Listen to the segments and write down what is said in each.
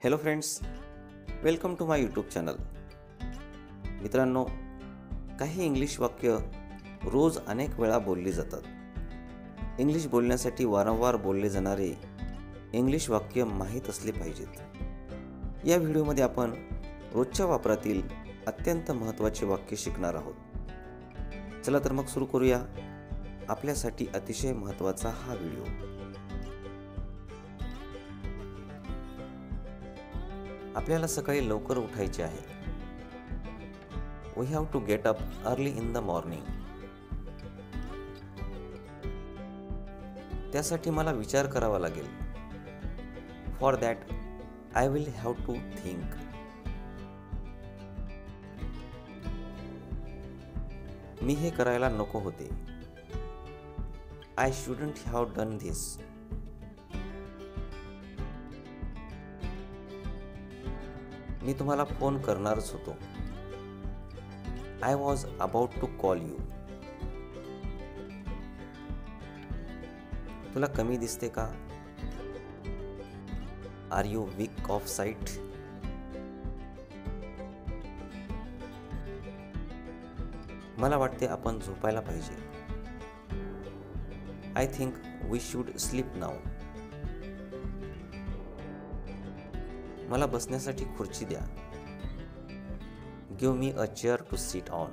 Hello friends, welcome to my YouTube channel. मित्रांनो, काही English वाक्य रोज अनेक वेळा बोलली जातात. इंग्लिश बोलण्यासाठी वारंवार बोलले जाणारे इंग्लिश वाक्य माहीत असले पाहिजेत. या व्हिडिओमध्ये आपण रोजच्या वापरातील अत्यंत महत्त्वाचे वाक्य शिकणार आहोत. चला तर मग सुरू करूया आपल्यासाठी अतिशय महत्त्वाचा हा व्हिडिओ. आपल्याला सकाळी लवकर उठायचे आहे. We have to get up early in the morning. त्यासाठी मला विचार करावा लागेल. For that I will have to think. मी हे करायला नको होते. I shouldn't have done this. मी तुम्हाला फोन करणारच होतो. I was about to call you. तुला कमी दिसते का? Are you weak of sight? मला वाटते आपण झोपायला पाहिजे. I think we should sleep now. मला बसण्यासाठी खुर्ची द्या. Give me a chair to sit on.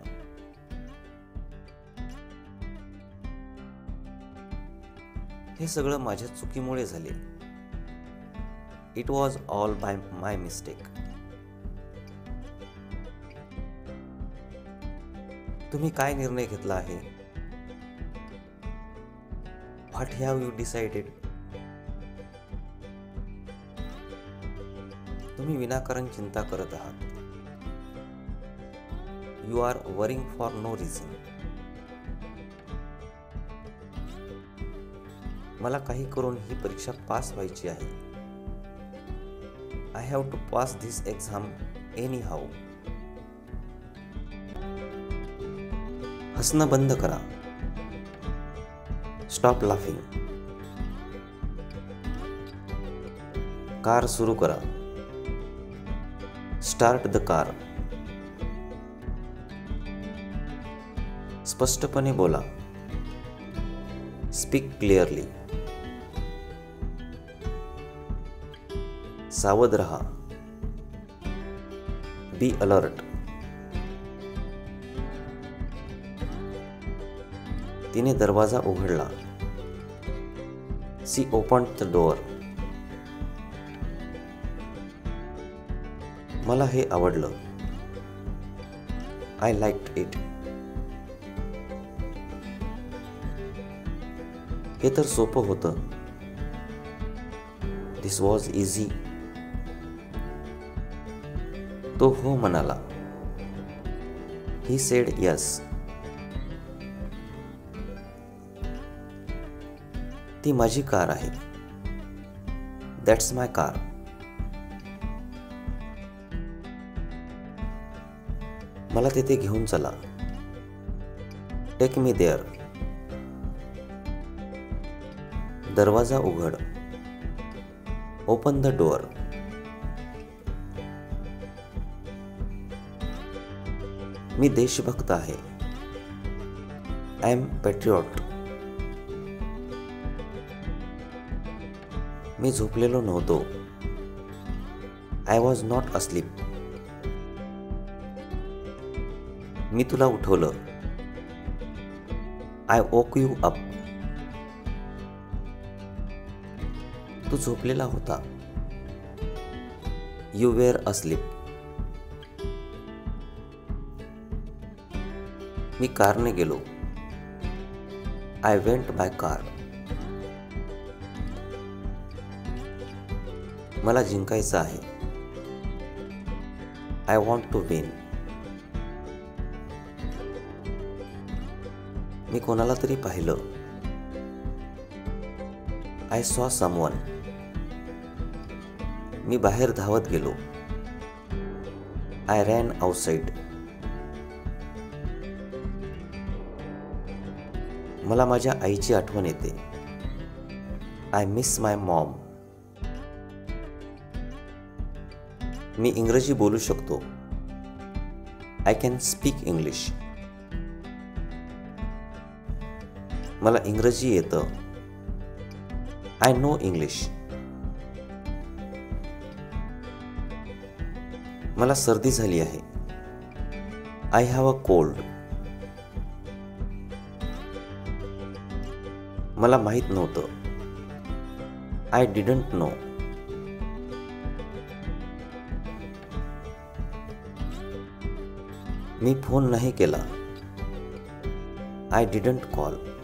हे सगळं माझ्या चुकीमुळे झाले. It was all by my mistake. तुम्ही काय निर्णय घेतला आहे? What have you decided? तुम्ही विनाकारण चिंता करत आहात. You are worrying for no reason. मला काही करून ही परीक्षा पास व्हायची आहे. I have to pass this exam anyhow. हसणं बंद करा. Stop laughing. कार सुरू करा. Start the car. स्पष्टपणे बोला. Speak clearly. सावध रहा. Be alert. तिने दरवाजा उघडला. She opened the door. मला हे आवडलं. I liked it. हे तर सोपं होतं. This was easy. तो हो म्हणाला. He said yes. ती माझी कार आहे. That's my car. मला तेथे घेऊन चला. Take me there. दरवाजा उघड. Open the door. मी देशभक्त आहे. I am पॅट्रिऑट. मी झोपलेलो नव्हतो. I was not asleep. मी तुला उठवलं. आय वोक यू अप. तू झोपलेला होता. You wear asleep. मी कारने गेलो. I went by car. मला जिंकायचं आहे. I want to win. मी कोणाला तरी पाहिलं. I saw someone. मी बाहेर धावत गेलो. I ran outside. मला माझ्या आईची आठवण येते. I miss my mom. मी इंग्रजी बोलू शकतो. I can speak English. मला इंग्रजी येतं. I know English. मला सर्दी झाली आहे. I have a cold. मला माहीत नव्हतं. I didn't know. मी फोन नाही केला. I didn't call.